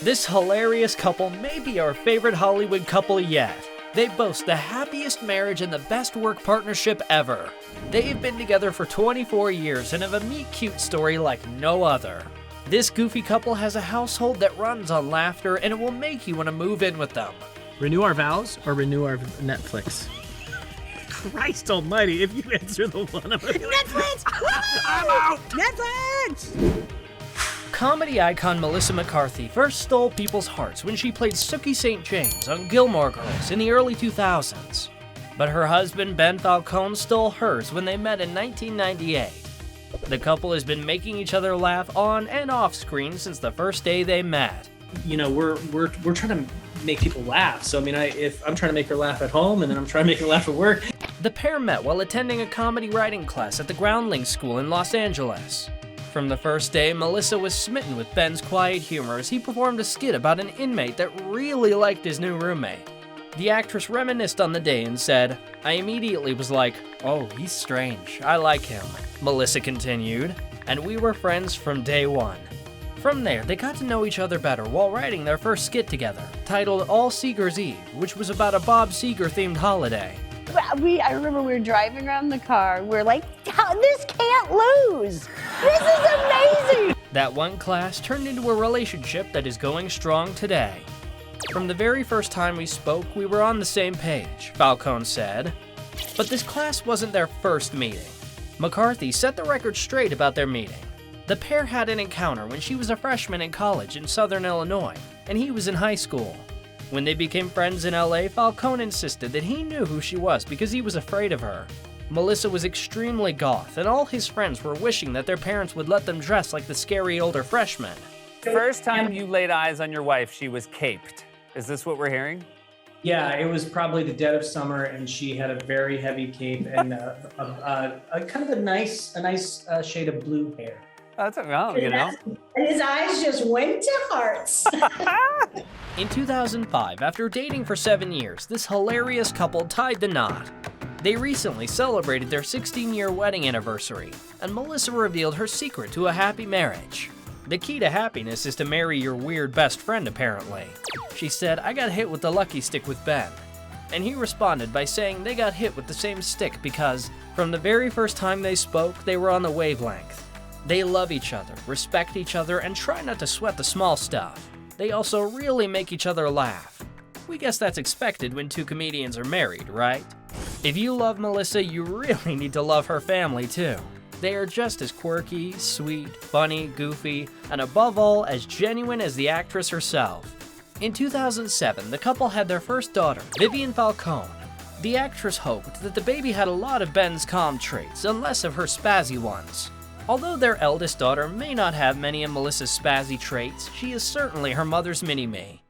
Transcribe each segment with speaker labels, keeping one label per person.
Speaker 1: This hilarious couple may be our favorite Hollywood couple yet. They boast the happiest marriage and the best work partnership ever. They've been together for 24 years and have a meet-cute story like no other. This goofy couple has a household that runs on laughter, and it will make you want to move in with them.
Speaker 2: Renew our vows or renew our Netflix? Christ almighty, if you answer the one, I'm gonna be like,
Speaker 3: Netflix!
Speaker 2: I'm out!
Speaker 3: Netflix!
Speaker 1: Comedy icon Melissa McCarthy first stole people's hearts when she played Sookie St. James on Gilmore Girls in the early 2000s. But her husband Ben Falcone stole hers when they met in 1998. The couple has been making each other laugh on and off screen since the first day they met.
Speaker 2: You know, we're trying to make people laugh. So I mean, if I'm trying to make her laugh at home and then I'm trying to make her laugh at work.
Speaker 1: The pair met while attending a comedy writing class at the Groundling School in Los Angeles. From the first day, Melissa was smitten with Ben's quiet humor as he performed a skit about an inmate that really liked his new roommate. The actress reminisced on the day and said, "I immediately was like, oh, he's strange. I like him," Melissa continued, "and we were friends from day one." From there, they got to know each other better while writing their first skit together, titled All Seeger's Eve, which was about a Bob Seger-themed holiday.
Speaker 3: I remember we were driving around the car. We're like, this can't lose. This is amazing.
Speaker 1: That one class turned into a relationship that is going strong today. From the very first time we spoke, we were on the same page, Falcone said. But this class wasn't their first meeting. McCarthy set the record straight about their meeting. The pair had an encounter when she was a freshman in college in Southern Illinois, and he was in high school. When they became friends in LA, Falcone insisted that he knew who she was because he was afraid of her. Melissa was extremely goth, and all his friends were wishing that their parents would let them dress like the scary older freshmen.
Speaker 4: First time you laid eyes on your wife, she was caped. Is this what we're hearing?
Speaker 2: Yeah, it was probably the dead of summer, and she had a very heavy cape and a kind of a nice shade of blue hair.
Speaker 4: That's well, you know.
Speaker 5: And his eyes just went to hearts.
Speaker 1: In 2005, after dating for 7 years, this hilarious couple tied the knot. They recently celebrated their 16-year wedding anniversary, and Melissa revealed her secret to a happy marriage. The key to happiness is to marry your weird best friend, apparently. She said, "I got hit with the lucky stick with Ben." And he responded by saying they got hit with the same stick because, from the very first time they spoke, they were on the wavelength. They love each other, respect each other, and try not to sweat the small stuff. They also really make each other laugh. We guess that's expected when two comedians are married, right? If you love Melissa, you really need to love her family too. They are just as quirky, sweet, funny, goofy, and above all, as genuine as the actress herself. In 2007, the couple had their first daughter, Vivian Falcone. The actress hoped that the baby had a lot of Ben's calm traits and less of her spazzy ones. Although their eldest daughter may not have many of Melissa's spazzy traits, she is certainly her mother's mini-me.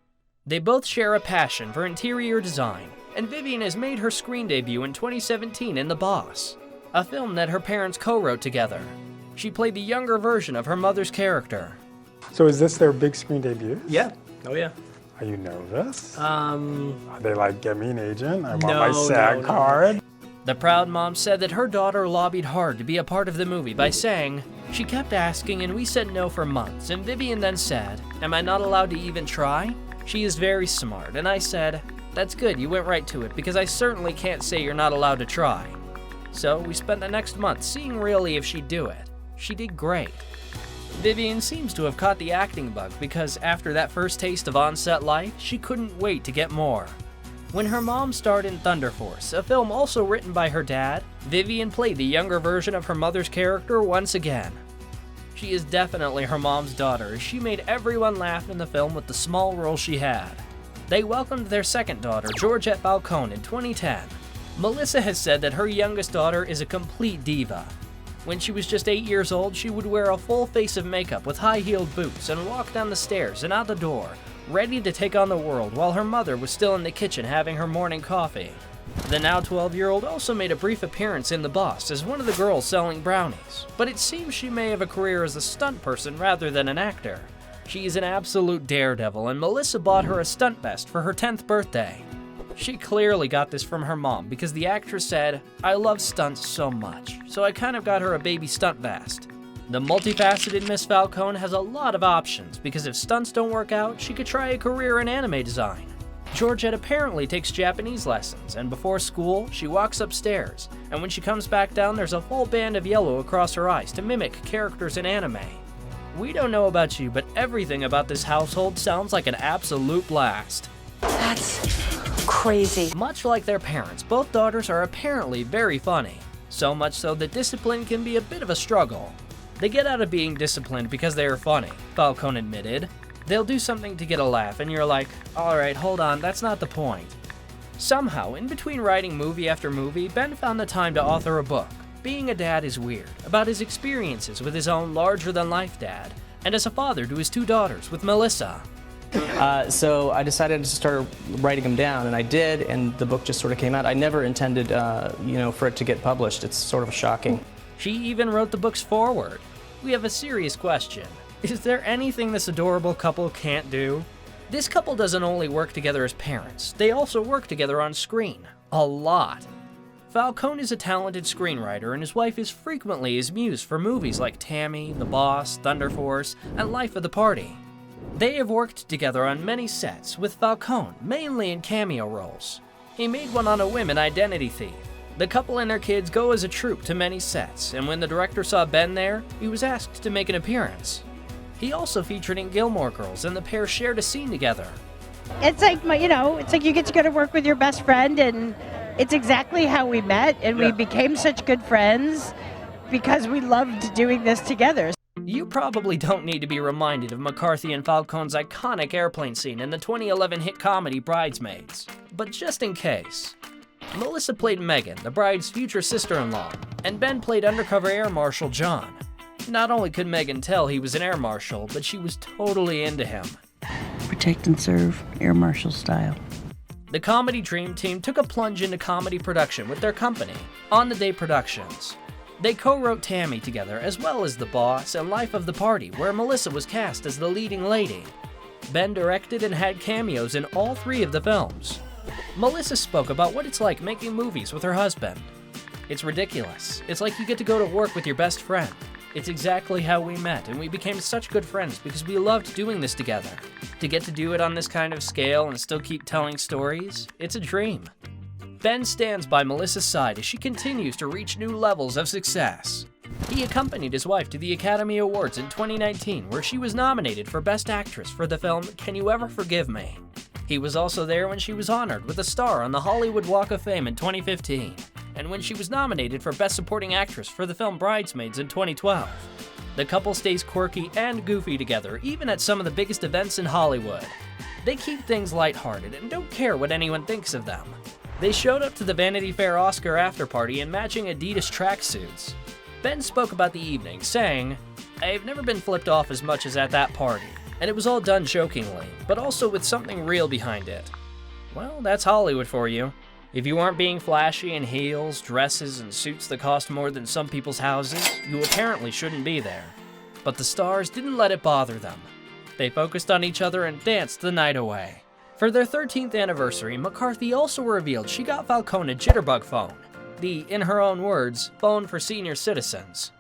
Speaker 1: They both share a passion for interior design, and Vivian has made her screen debut in 2017 in The Boss, a film that her parents co-wrote together. She played the younger version of her mother's character.
Speaker 6: So is this their big screen debut?
Speaker 2: Yeah. Oh yeah.
Speaker 6: Are you nervous?
Speaker 2: Are
Speaker 6: they like, get me an agent? I want
Speaker 2: No,
Speaker 6: my SAG
Speaker 2: no.
Speaker 6: card.
Speaker 1: The proud mom said that her daughter lobbied hard to be a part of the movie by saying, "She kept asking and we said no for months, and Vivian then said, 'Am I not allowed to even try?' She is very smart, and I said, 'That's good, you went right to it, because I certainly can't say you're not allowed to try.' So we spent the next month seeing really if she'd do it. She did great." Vivian seems to have caught the acting bug because after that first taste of on-set life, she couldn't wait to get more. When her mom starred in Thunder Force, a film also written by her dad, Vivian played the younger version of her mother's character once again. She is definitely her mom's daughter, as she made everyone laugh in the film with the small role she had. They welcomed their second daughter, Georgette Falcone, in 2010. Melissa has said that her youngest daughter is a complete diva. When she was just 8 years old, she would wear a full face of makeup with high-heeled boots and walk down the stairs and out the door, ready to take on the world while her mother was still in the kitchen having her morning coffee. The now 12-year-old also made a brief appearance in The Boss as one of the girls selling brownies, but it seems she may have a career as a stunt person rather than an actor. She is an absolute daredevil, and Melissa bought her a stunt vest for her 10th birthday. She clearly got this from her mom because the actress said, "I love stunts so much, so I kind of got her a baby stunt vest." The multifaceted Miss Falcone has a lot of options because if stunts don't work out, she could try a career in anime design. Georgette apparently takes Japanese lessons, and before school, she walks upstairs, and when she comes back down, there's a full band of yellow across her eyes to mimic characters in anime. We don't know about you, but everything about this household sounds like an absolute blast.
Speaker 3: That's crazy.
Speaker 1: Much like their parents, both daughters are apparently very funny, so much so that discipline can be a bit of a struggle. They get out of being disciplined because they are funny, Falcone admitted. They'll do something to get a laugh, and you're like, alright, hold on, that's not the point. Somehow, in between writing movie after movie, Ben found the time to author a book, Being a Dad is Weird, about his experiences with his own larger-than-life dad, and as a father to his two daughters with Melissa.
Speaker 7: So I decided to start writing them down, and I did, and the book just sort of came out. I never intended, for it to get published. It's sort of shocking.
Speaker 1: She even wrote the book's foreword. We have a serious question. Is there anything this adorable couple can't do? This couple doesn't only work together as parents, they also work together on screen. A lot. Falcone is a talented screenwriter, and his wife is frequently his muse for movies like Tammy, The Boss, Thunder Force, and Life of the Party. They have worked together on many sets, with Falcone mainly in cameo roles. He made one on a women identity thief. The couple and their kids go as a troupe to many sets, and when the director saw Ben there, he was asked to make an appearance. He also featured in Gilmore Girls, and the pair shared a scene together.
Speaker 8: It's like, it's like you get to go to work with your best friend, and it's exactly how we met, and we became such good friends because we loved doing this together.
Speaker 1: You probably don't need to be reminded of McCarthy and Falcone's iconic airplane scene in the 2011 hit comedy Bridesmaids, but just in case. Melissa played Megan, the bride's future sister-in-law, and Ben played undercover Air Marshal John. Not only could Megan tell he was an air marshal, but she was totally into him.
Speaker 9: Protect and serve, Air Marshal style.
Speaker 1: The comedy dream team took a plunge into comedy production with their company, On the Day Productions. They co-wrote Tammy together, as well as The Boss and Life of the Party, where Melissa was cast as the leading lady. Ben directed and had cameos in all three of the films. Melissa spoke about what it's like making movies with her husband. It's ridiculous. It's like you get to go to work with your best friend. It's exactly how we met, and we became such good friends because we loved doing this together. To get to do it on this kind of scale and still keep telling stories, it's a dream. Ben stands by Melissa's side as she continues to reach new levels of success. He accompanied his wife to the Academy Awards in 2019, where she was nominated for Best Actress for the film Can You Ever Forgive Me? He was also there when she was honored with a star on the Hollywood Walk of Fame in 2015, and when she was nominated for Best Supporting Actress for the film Bridesmaids in 2012. The couple stays quirky and goofy together, even at some of the biggest events in Hollywood. They keep things lighthearted and don't care what anyone thinks of them. They showed up to the Vanity Fair Oscar after-party in matching Adidas tracksuits. Ben spoke about the evening, saying, "I've never been flipped off as much as at that party, and it was all done jokingly, but also with something real behind it." Well, that's Hollywood for you. If you aren't being flashy in heels, dresses, and suits that cost more than some people's houses, you apparently shouldn't be there. But the stars didn't let it bother them. They focused on each other and danced the night away. For their 13th anniversary, McCarthy also revealed she got Falcone a jitterbug phone, the, in her own words, phone for senior citizens.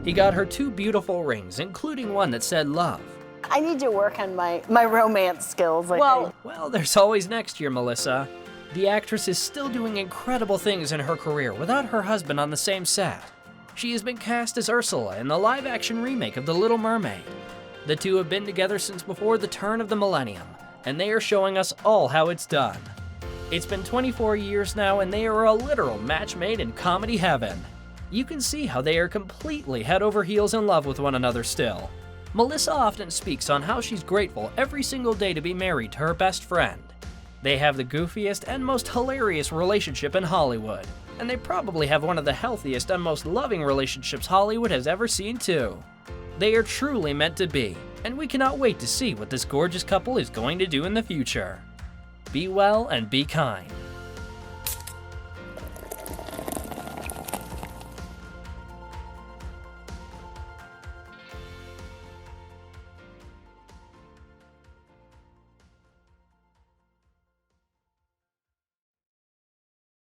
Speaker 1: He got her 2 beautiful rings, including one that said love.
Speaker 3: I need to work on my romance skills.
Speaker 1: Well, there's always next year, Melissa. The actress is still doing incredible things in her career without her husband on the same set. She has been cast as Ursula in the live-action remake of The Little Mermaid. The two have been together since before the turn of the millennium, and they are showing us all how it's done. It's been 24 years now, and they are a literal match made in comedy heaven. You can see how they are completely head over heels in love with one another still. Melissa often speaks on how she's grateful every single day to be married to her best friend. They have the goofiest and most hilarious relationship in Hollywood, and they probably have one of the healthiest and most loving relationships Hollywood has ever seen too. They are truly meant to be, and we cannot wait to see what this gorgeous couple is going to do in the future. Be well and be kind.